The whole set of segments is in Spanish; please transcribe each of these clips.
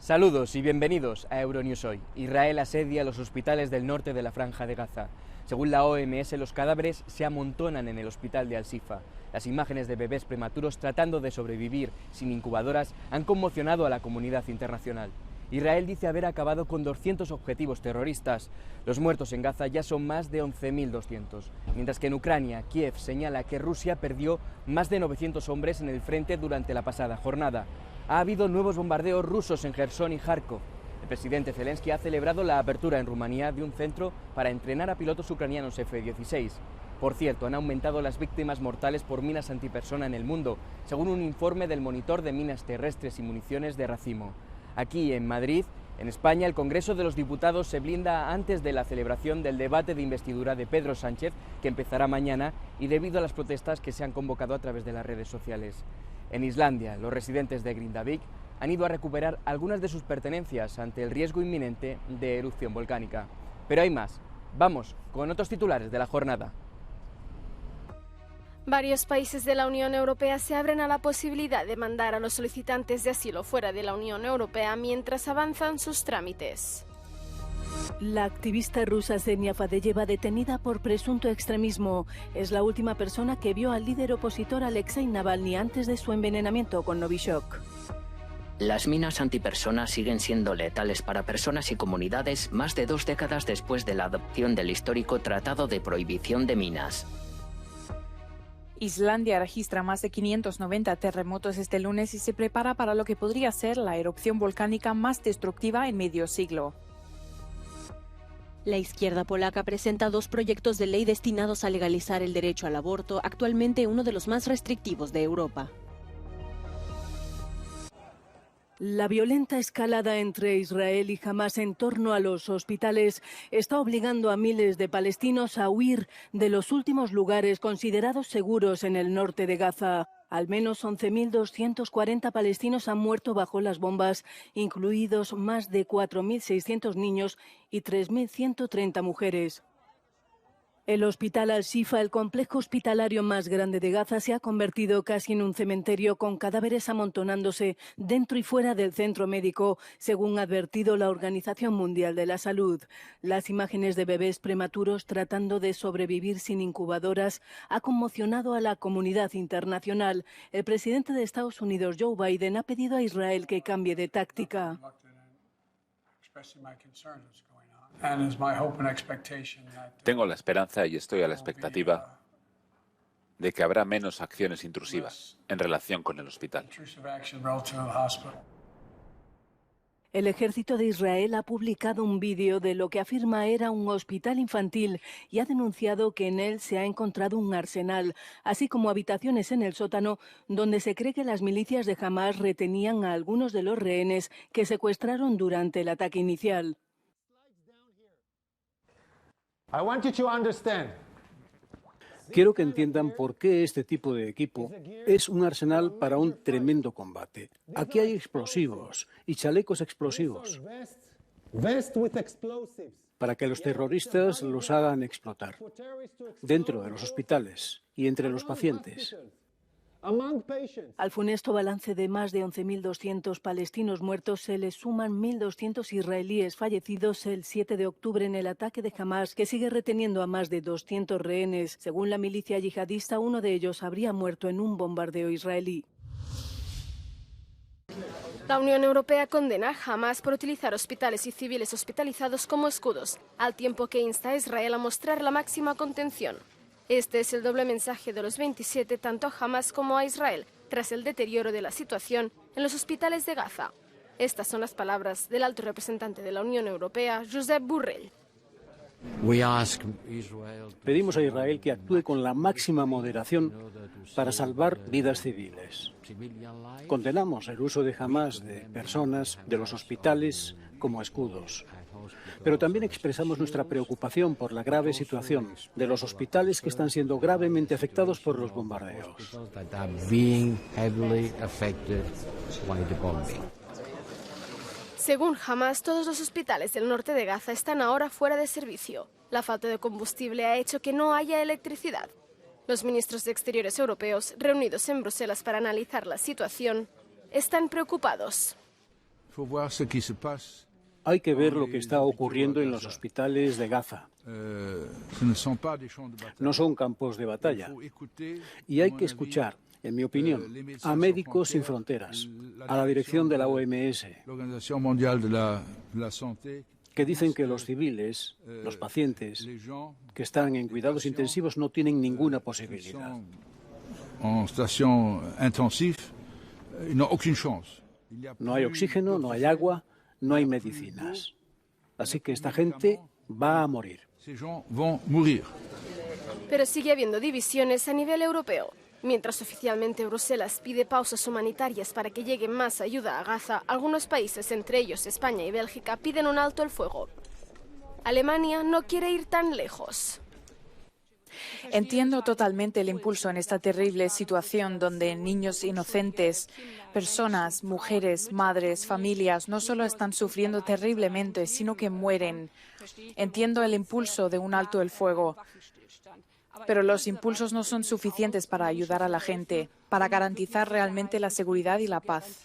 Saludos y bienvenidos a Euronews Hoy. Israel asedia los hospitales del norte de la Franja de Gaza. Según la OMS, los cadáveres se amontonan en el hospital de Al-Shifa. Las imágenes de bebés prematuros tratando de sobrevivir sin incubadoras han conmocionado a la comunidad internacional. Israel dice haber acabado con 200 objetivos terroristas. Los muertos en Gaza ya son más de 11.200. Mientras que en Ucrania, Kiev señala que Rusia perdió más de 900 hombres en el frente durante la pasada jornada. Ha habido nuevos bombardeos rusos en Jersón y Kharkov. El presidente Zelensky ha celebrado la apertura en Rumanía de un centro para entrenar a pilotos ucranianos F-16. Por cierto, han aumentado las víctimas mortales por minas antipersona en el mundo, según un informe del monitor de minas terrestres y municiones de Racimo. Aquí, en Madrid, en España, el Congreso de los Diputados se blinda antes de la celebración del debate de investidura de Pedro Sánchez, que empezará mañana, y debido a las protestas que se han convocado a través de las redes sociales. En Islandia, los residentes de Grindavik han ido a recuperar algunas de sus pertenencias ante el riesgo inminente de erupción volcánica. Pero hay más. Vamos con otros titulares de la jornada. Varios países de la Unión Europea se abren a la posibilidad de mandar a los solicitantes de asilo fuera de la Unión Europea mientras avanzan sus trámites. La activista rusa Ksenia Fadeyeva, detenida por presunto extremismo, es la última persona que vio al líder opositor Alexei Navalny antes de su envenenamiento con Novichok. Las minas antipersonas siguen siendo letales para personas y comunidades más de 2 décadas después de la adopción del histórico Tratado de Prohibición de Minas. Islandia registra más de 590 terremotos este lunes y se prepara para lo que podría ser la erupción volcánica más destructiva en medio siglo. La izquierda polaca presenta 2 proyectos de ley destinados a legalizar el derecho al aborto, actualmente uno de los más restrictivos de Europa. La violenta escalada entre Israel y Hamás en torno a los hospitales está obligando a miles de palestinos a huir de los últimos lugares considerados seguros en el norte de Gaza. Al menos 11.240 palestinos han muerto bajo las bombas, incluidos más de 4.600 niños y 3.130 mujeres. El hospital Al-Shifa, el complejo hospitalario más grande de Gaza, se ha convertido casi en un cementerio con cadáveres amontonándose dentro y fuera del centro médico, según ha advertido la Organización Mundial de la Salud. Las imágenes de bebés prematuros tratando de sobrevivir sin incubadoras ha conmocionado a la comunidad internacional. El presidente de Estados Unidos, Joe Biden, ha pedido a Israel que cambie de táctica. Tengo la esperanza y estoy a la expectativa de que habrá menos acciones intrusivas en relación con el hospital. El ejército de Israel ha publicado un vídeo de lo que afirma era un hospital infantil y ha denunciado que en él se ha encontrado un arsenal, así como habitaciones en el sótano donde se cree que las milicias de Hamás retenían a algunos de los rehenes que secuestraron durante el ataque inicial. Quiero que entiendan por qué este tipo de equipo es un arsenal para un tremendo combate. Aquí hay explosivos y chalecos explosivos para que los terroristas los hagan explotar dentro de los hospitales y entre los pacientes. Al funesto balance de más de 11.200 palestinos muertos se les suman 1.200 israelíes fallecidos el 7 de octubre en el ataque de Hamás, que sigue reteniendo a más de 200 rehenes. Según la milicia yihadista, uno de ellos habría muerto en un bombardeo israelí. La Unión Europea condena a Hamás por utilizar hospitales y civiles hospitalizados como escudos, al tiempo que insta a Israel a mostrar la máxima contención. Este es el doble mensaje de los 27 tanto a Hamás como a Israel tras el deterioro de la situación en los hospitales de Gaza. Estas son las palabras del alto representante de la Unión Europea, Josep Borrell. Pedimos a Israel que actúe con la máxima moderación para salvar vidas civiles. Condenamos el uso de Hamás de personas de los hospitales como escudos. Pero también expresamos nuestra preocupación por la grave situación de los hospitales que están siendo gravemente afectados por los bombardeos. Según Hamás, todos los hospitales del norte de Gaza están ahora fuera de servicio. La falta de combustible ha hecho que no haya electricidad. Los ministros de Exteriores europeos, reunidos en Bruselas para analizar la situación, están preocupados. Hay que ver lo que está ocurriendo en los hospitales de Gaza. No son campos de batalla. Y hay que escuchar, en mi opinión, a Médicos Sin Fronteras, a la dirección de la OMS, que dicen que los civiles, los pacientes que están en cuidados intensivos no tienen ninguna posibilidad. No hay oxígeno, no hay agua, no hay medicinas. Así que esta gente va a morir. Pero sigue habiendo divisiones a nivel europeo. Mientras oficialmente Bruselas pide pausas humanitarias para que llegue más ayuda a Gaza, algunos países, entre ellos España y Bélgica, piden un alto el fuego. Alemania no quiere ir tan lejos. Entiendo totalmente el impulso en esta terrible situación donde niños inocentes, personas, mujeres, madres, familias no solo están sufriendo terriblemente, sino que mueren. Entiendo el impulso de un alto el fuego. Pero los impulsos no son suficientes para ayudar a la gente, para garantizar realmente la seguridad y la paz.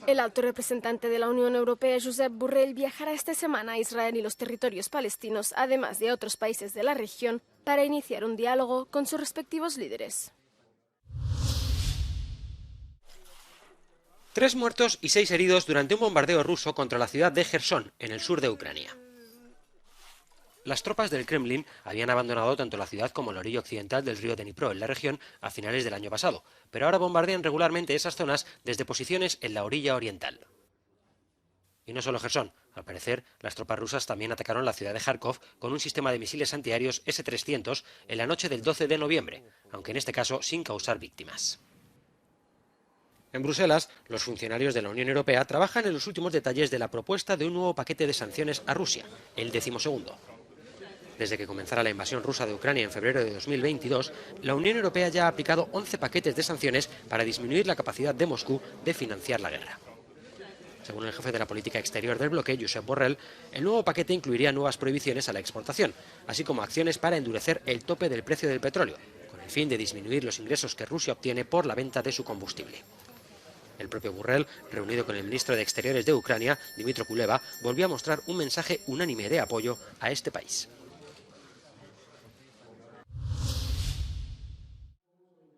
El alto representante de la Unión Europea, Josep Borrell, viajará esta semana a Israel y los territorios palestinos, además de otros países de la región, para iniciar un diálogo con sus respectivos líderes. 3 muertos y 6 heridos durante un bombardeo ruso contra la ciudad de Jersón, en el sur de Ucrania. Las tropas del Kremlin habían abandonado tanto la ciudad como la orilla occidental del río Dnipro en la región a finales del año pasado, pero ahora bombardean regularmente esas zonas desde posiciones en la orilla oriental. Y no solo Jersón, al parecer las tropas rusas también atacaron la ciudad de Kharkov con un sistema de misiles antiaéreos S-300 en la noche del 12 de noviembre, aunque en este caso sin causar víctimas. En Bruselas, los funcionarios de la Unión Europea trabajan en los últimos detalles de la propuesta de un nuevo paquete de sanciones a Rusia, el 12º. Desde que comenzara la invasión rusa de Ucrania en febrero de 2022, la Unión Europea ya ha aplicado 11 paquetes de sanciones para disminuir la capacidad de Moscú de financiar la guerra. Según el jefe de la política exterior del bloque, Josep Borrell, el nuevo paquete incluiría nuevas prohibiciones a la exportación, así como acciones para endurecer el tope del precio del petróleo, con el fin de disminuir los ingresos que Rusia obtiene por la venta de su combustible. El propio Borrell, reunido con el ministro de Exteriores de Ucrania, Dmytro Kuleba, volvió a mostrar un mensaje unánime de apoyo a este país.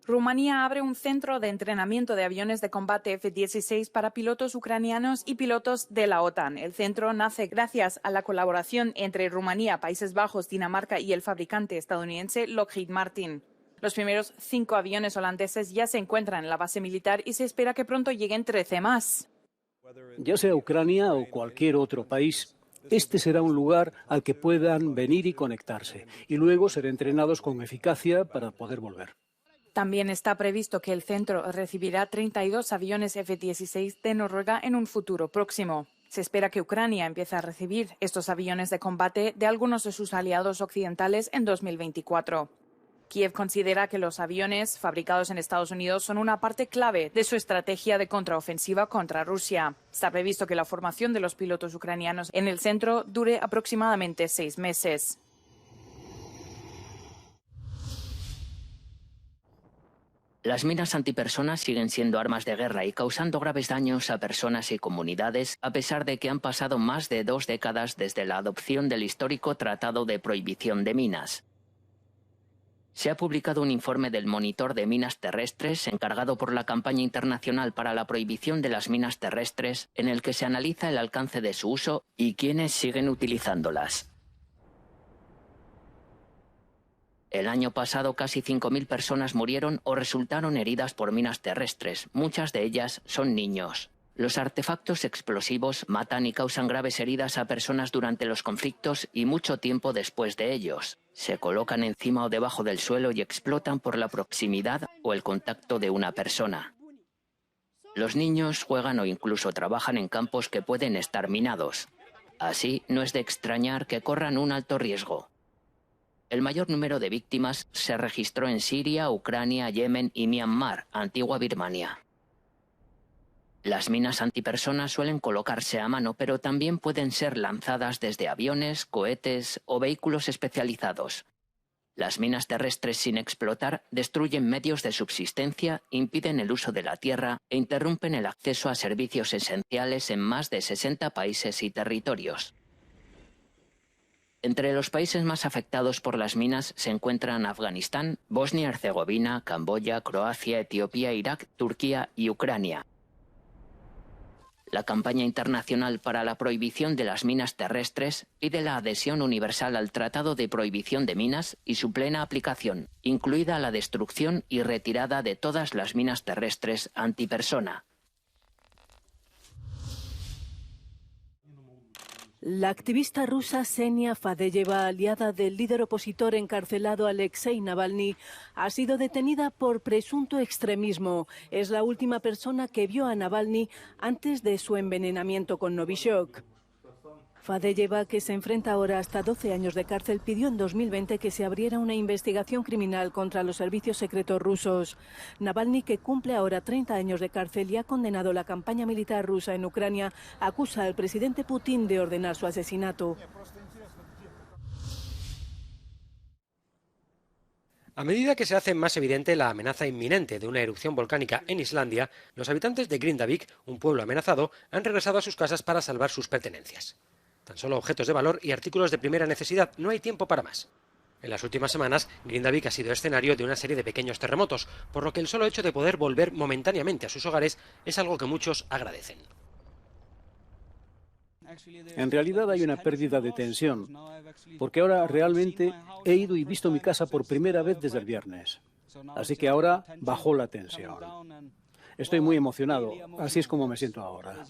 Rumanía abre un centro de entrenamiento de aviones de combate F-16 para pilotos ucranianos y pilotos de la OTAN. El centro nace gracias a la colaboración entre Rumanía, Países Bajos, Dinamarca y el fabricante estadounidense Lockheed Martin. Los primeros 5 aviones holandeses ya se encuentran en la base militar y se espera que pronto lleguen 13 más. Ya sea Ucrania o cualquier otro país, este será un lugar al que puedan venir y conectarse, y luego ser entrenados con eficacia para poder volver. También está previsto que el centro recibirá 32 aviones F-16 de Noruega en un futuro próximo. Se espera que Ucrania empiece a recibir estos aviones de combate de algunos de sus aliados occidentales en 2024. Kiev considera que los aviones fabricados en Estados Unidos son una parte clave de su estrategia de contraofensiva contra Rusia. Está previsto que la formación de los pilotos ucranianos en el centro dure aproximadamente 6 meses. Las minas antipersonas siguen siendo armas de guerra y causando graves daños a personas y comunidades, a pesar de que han pasado más de 2 décadas desde la adopción del histórico Tratado de Prohibición de Minas. Se ha publicado un informe del Monitor de Minas Terrestres, encargado por la Campaña Internacional para la Prohibición de las Minas Terrestres, en el que se analiza el alcance de su uso y quiénes siguen utilizándolas. El año pasado casi 5.000 personas murieron o resultaron heridas por minas terrestres. Muchas de ellas son niños. Los artefactos explosivos matan y causan graves heridas a personas durante los conflictos y mucho tiempo después de ellos. Se colocan encima o debajo del suelo y explotan por la proximidad o el contacto de una persona. Los niños juegan o incluso trabajan en campos que pueden estar minados. Así, no es de extrañar que corran un alto riesgo. El mayor número de víctimas se registró en Siria, Ucrania, Yemen y Myanmar, antigua Birmania. Las minas antipersonas suelen colocarse a mano, pero también pueden ser lanzadas desde aviones, cohetes o vehículos especializados. Las minas terrestres sin explotar destruyen medios de subsistencia, impiden el uso de la tierra e interrumpen el acceso a servicios esenciales en más de 60 países y territorios. Entre los países más afectados por las minas se encuentran Afganistán, Bosnia-Herzegovina, Camboya, Croacia, Etiopía, Irak, Turquía y Ucrania. La campaña internacional para la prohibición de las minas terrestres pide la adhesión universal al Tratado de Prohibición de Minas y su plena aplicación, incluida la destrucción y retirada de todas las minas terrestres antipersona. La activista rusa Ksenia Fadeyeva, aliada del líder opositor encarcelado Alexei Navalny, ha sido detenida por presunto extremismo. Es la última persona que vio a Navalny antes de su envenenamiento con Novichok. Fadeyeva, que se enfrenta ahora hasta 12 años de cárcel, pidió en 2020 que se abriera una investigación criminal contra los servicios secretos rusos. Navalny, que cumple ahora 30 años de cárcel y ha condenado la campaña militar rusa en Ucrania, acusa al presidente Putin de ordenar su asesinato. A medida que se hace más evidente la amenaza inminente de una erupción volcánica en Islandia, los habitantes de Grindavik, un pueblo amenazado, han regresado a sus casas para salvar sus pertenencias. Tan solo objetos de valor y artículos de primera necesidad, no hay tiempo para más. En las últimas semanas, Grindavik ha sido escenario de una serie de pequeños terremotos, por lo que el solo hecho de poder volver momentáneamente a sus hogares es algo que muchos agradecen. En realidad hay una pérdida de tensión, porque ahora realmente he ido y visto mi casa por primera vez desde el viernes. Así que ahora bajó la tensión. Estoy muy emocionado, así es como me siento ahora.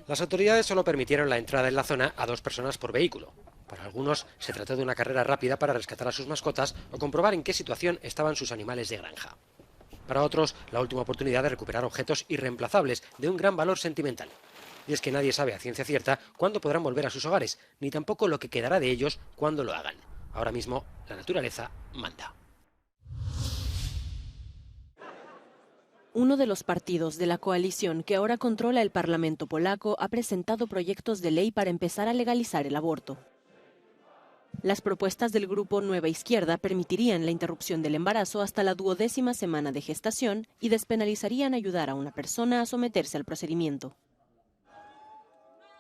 Las autoridades solo permitieron la entrada en la zona a 2 personas por vehículo. Para algunos se trató de una carrera rápida para rescatar a sus mascotas o comprobar en qué situación estaban sus animales de granja. Para otros, la última oportunidad de recuperar objetos irreemplazables de un gran valor sentimental. Y es que nadie sabe a ciencia cierta cuándo podrán volver a sus hogares, ni tampoco lo que quedará de ellos cuando lo hagan. Ahora mismo, la naturaleza manda. Uno de los partidos de la coalición que ahora controla el Parlamento polaco ha presentado proyectos de ley para empezar a legalizar el aborto. Las propuestas del grupo Nueva Izquierda permitirían la interrupción del embarazo hasta la 12ª semana de gestación y despenalizarían ayudar a una persona a someterse al procedimiento.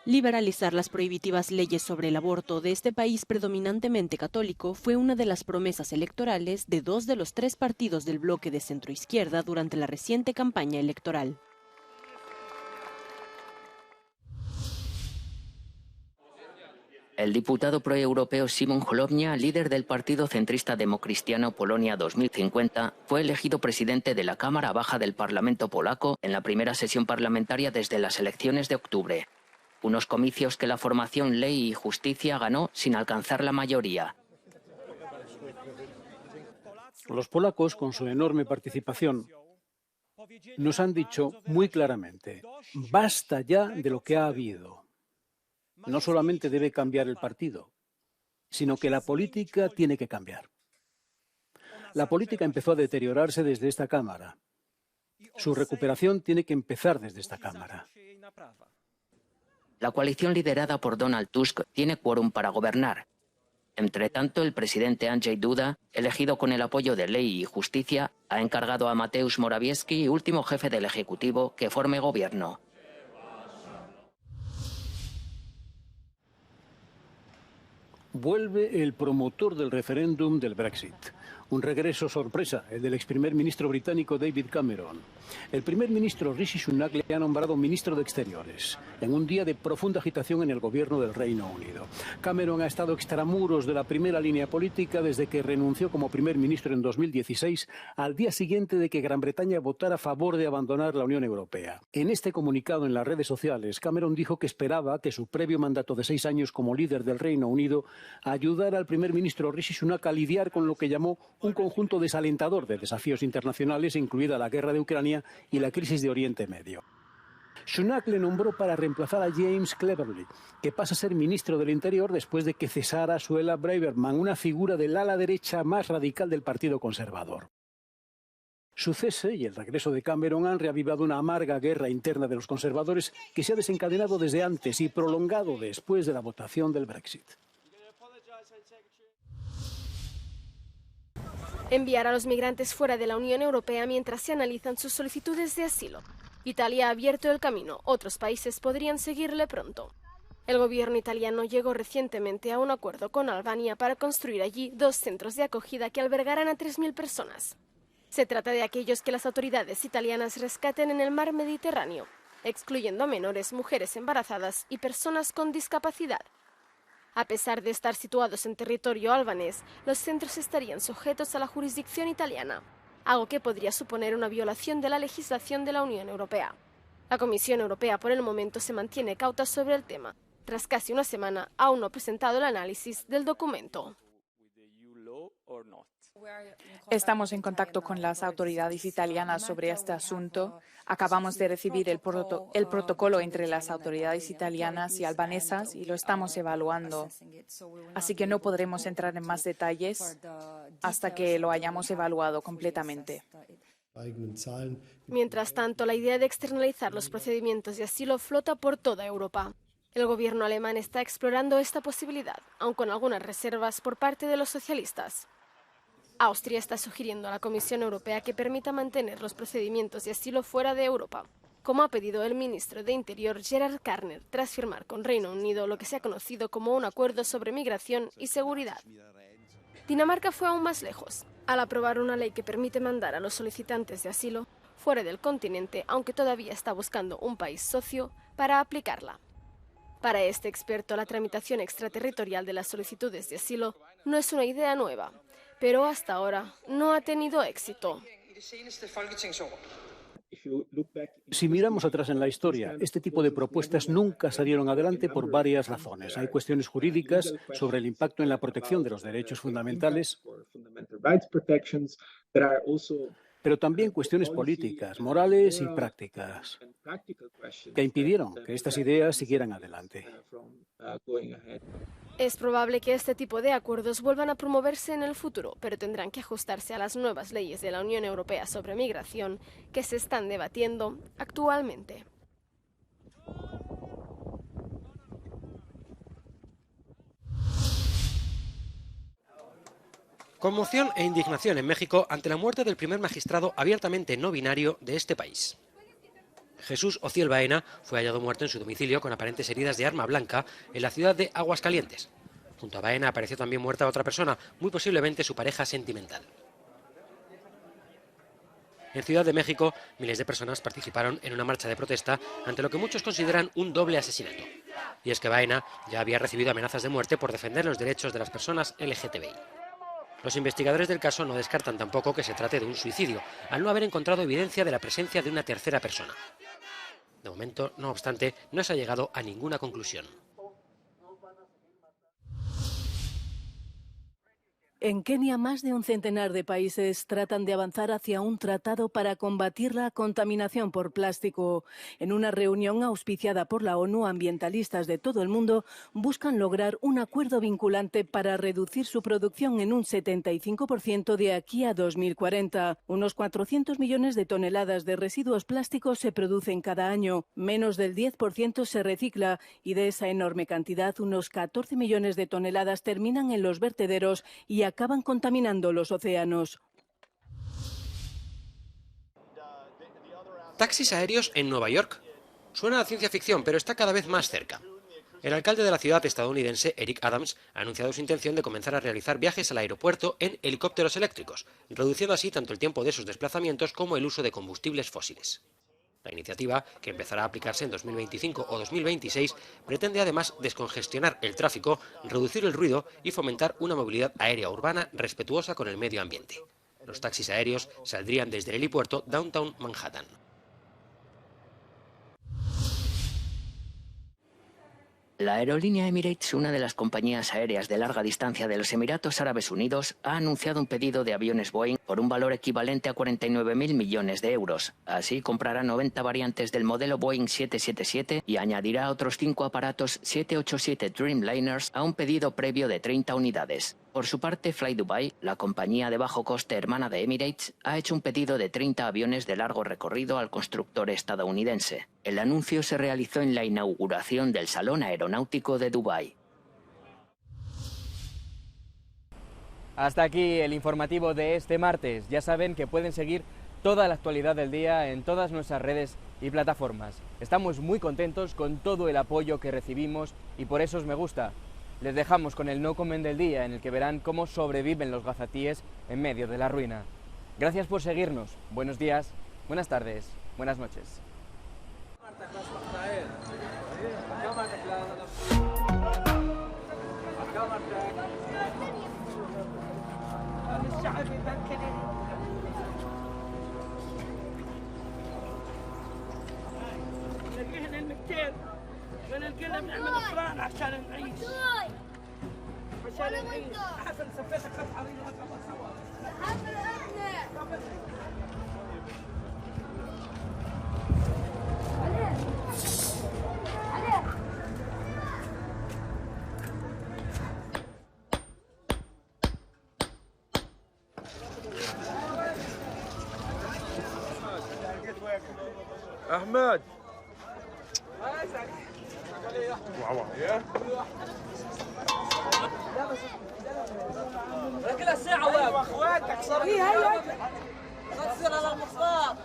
Liberalizar las prohibitivas leyes sobre el aborto de este país predominantemente católico fue una de las promesas electorales de 2 de los 3 partidos del bloque de centroizquierda durante la reciente campaña electoral. El diputado proeuropeo Szymon Hołownia, líder del partido centrista democristiano Polonia 2050, fue elegido presidente de la Cámara Baja del Parlamento polaco en la primera sesión parlamentaria desde las elecciones de octubre. Unos comicios que la formación Ley y Justicia ganó sin alcanzar la mayoría. Los polacos, con su enorme participación, nos han dicho muy claramente, basta ya de lo que ha habido. No solamente debe cambiar el partido, sino que la política tiene que cambiar. La política empezó a deteriorarse desde esta Cámara. Su recuperación tiene que empezar desde esta Cámara. La coalición liderada por Donald Tusk tiene quórum para gobernar. Entre tanto, el presidente Andrzej Duda, elegido con el apoyo de Ley y Justicia, ha encargado a Mateusz Morawiecki, último jefe del Ejecutivo, que forme gobierno. Vuelve el promotor del referéndum del Brexit. Un regreso sorpresa, el del ex primer ministro británico David Cameron. El primer ministro Rishi Sunak le ha nombrado ministro de Exteriores, en un día de profunda agitación en el gobierno del Reino Unido. Cameron ha estado extramuros de la primera línea política desde que renunció como primer ministro en 2016, al día siguiente de que Gran Bretaña votara a favor de abandonar la Unión Europea. En este comunicado en las redes sociales, Cameron dijo que esperaba que su previo mandato de 6 años como líder del Reino Unido ayudara al primer ministro Rishi Sunak a lidiar con lo que llamó un conjunto desalentador de desafíos internacionales, incluida la guerra de Ucrania y la crisis de Oriente Medio. Sunak le nombró para reemplazar a James Cleverly, que pasa a ser ministro del Interior después de que cesara a Suella Braverman, una figura del ala derecha más radical del Partido Conservador. Su cese y el regreso de Cameron han reavivado una amarga guerra interna de los conservadores que se ha desencadenado desde antes y prolongado después de la votación del Brexit. enviar a los migrantes fuera de la Unión Europea mientras se analizan sus solicitudes de asilo. Italia ha abierto el camino, otros países podrían seguirle pronto. El gobierno italiano llegó recientemente a un acuerdo con Albania para construir allí 2 centros de acogida que albergarán a 3.000 personas. Se trata de aquellos que las autoridades italianas rescaten en el mar Mediterráneo, excluyendo a menores, mujeres embarazadas y personas con discapacidad. A pesar de estar situados en territorio albanés, los centros estarían sujetos a la jurisdicción italiana, algo que podría suponer una violación de la legislación de la Unión Europea. La Comisión Europea por el momento se mantiene cauta sobre el tema. Tras casi una semana, aún no ha presentado el análisis del documento. Estamos en contacto con las autoridades italianas sobre este asunto. Acabamos de recibir el protocolo entre las autoridades italianas y albanesas y lo estamos evaluando. Así que no podremos entrar en más detalles hasta que lo hayamos evaluado completamente. Mientras tanto, la idea de externalizar los procedimientos de asilo flota por toda Europa. El gobierno alemán está explorando esta posibilidad, aun con algunas reservas por parte de los socialistas. Austria está sugiriendo a la Comisión Europea que permita mantener los procedimientos de asilo fuera de Europa, como ha pedido el ministro de Interior Gerhard Karner tras firmar con Reino Unido lo que se ha conocido como un acuerdo sobre migración y seguridad. Dinamarca fue aún más lejos, al aprobar una ley que permite mandar a los solicitantes de asilo fuera del continente, aunque todavía está buscando un país socio para aplicarla. Para este experto, la tramitación extraterritorial de las solicitudes de asilo no es una idea nueva, pero hasta ahora no ha tenido éxito. Si miramos atrás en la historia, este tipo de propuestas nunca salieron adelante por varias razones. Hay cuestiones jurídicas sobre el impacto en la protección de los derechos fundamentales, pero también cuestiones políticas, morales y prácticas, que impidieron que estas ideas siguieran adelante. Es probable que este tipo de acuerdos vuelvan a promoverse en el futuro, pero tendrán que ajustarse a las nuevas leyes de la Unión Europea sobre migración que se están debatiendo actualmente. Conmoción e indignación en México ante la muerte del primer magistrado abiertamente no binario de este país. Jesús Ociel Baena fue hallado muerto en su domicilio con aparentes heridas de arma blanca en la ciudad de Aguascalientes. Junto a Baena apareció también muerta otra persona, muy posiblemente su pareja sentimental. En Ciudad de México, miles de personas participaron en una marcha de protesta ante lo que muchos consideran un doble asesinato. Y es que Baena ya había recibido amenazas de muerte por defender los derechos de las personas LGTBI. Los investigadores del caso no descartan tampoco que se trate de un suicidio, al no haber encontrado evidencia de la presencia de una tercera persona. De momento, no obstante, no se ha llegado a ninguna conclusión. En Kenia, más de un centenar de países tratan de avanzar hacia un tratado para combatir la contaminación por plástico. En una reunión auspiciada por la ONU, ambientalistas de todo el mundo buscan lograr un acuerdo vinculante para reducir su producción en un 75% de aquí a 2040. Unos 400 millones de toneladas de residuos plásticos se producen cada año. Menos del 10% se recicla y de esa enorme cantidad, unos 14 millones de toneladas terminan en los vertederos y acaban contaminando los océanos. Taxis aéreos en Nueva York. Suena a ciencia ficción, pero está cada vez más cerca. El alcalde de la ciudad estadounidense, Eric Adams, ha anunciado su intención de comenzar a realizar viajes al aeropuerto en helicópteros eléctricos, reduciendo así tanto el tiempo de sus desplazamientos como el uso de combustibles fósiles. La iniciativa, que empezará a aplicarse en 2025 o 2026, pretende además descongestionar el tráfico, reducir el ruido y fomentar una movilidad aérea urbana respetuosa con el medio ambiente. Los taxis aéreos saldrían desde el helipuerto Downtown Manhattan. La aerolínea Emirates, una de las compañías aéreas de larga distancia de los Emiratos Árabes Unidos, ha anunciado un pedido de aviones Boeing por un valor equivalente a 49.000 millones de euros. Así comprará 90 variantes del modelo Boeing 777 y añadirá otros 5 aparatos 787 Dreamliners a un pedido previo de 30 unidades. Por su parte, Fly Dubai, la compañía de bajo coste hermana de Emirates, ha hecho un pedido de 30 aviones de largo recorrido al constructor estadounidense. El anuncio se realizó en la inauguración del Salón Aeronáutico de Dubái. Hasta aquí el informativo de este martes. Ya saben que pueden seguir toda la actualidad del día en todas nuestras redes y plataformas. Estamos muy contentos con todo el apoyo que recibimos y por eso os me gusta. Les dejamos con el no comment del día, en el que verán cómo sobreviven los gazatíes en medio de la ruina. Gracias por seguirnos. Buenos días, buenas tardes, buenas noches. نلاقيها المكتين ونلقينا بنعمل فران عشان نعيش حسن سفيتك قطعه عريضه احمد كلها ساعة واخواتك صار هي تصير على المصاب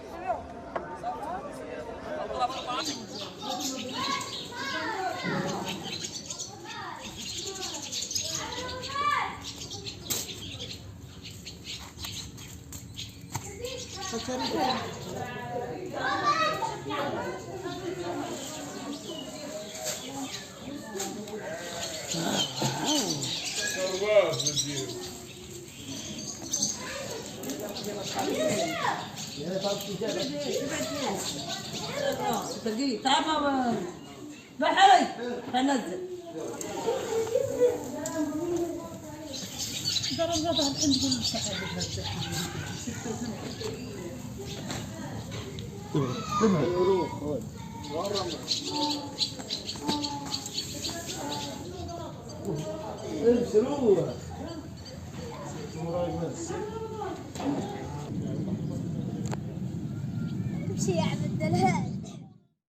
امشي يا عبد الهادي.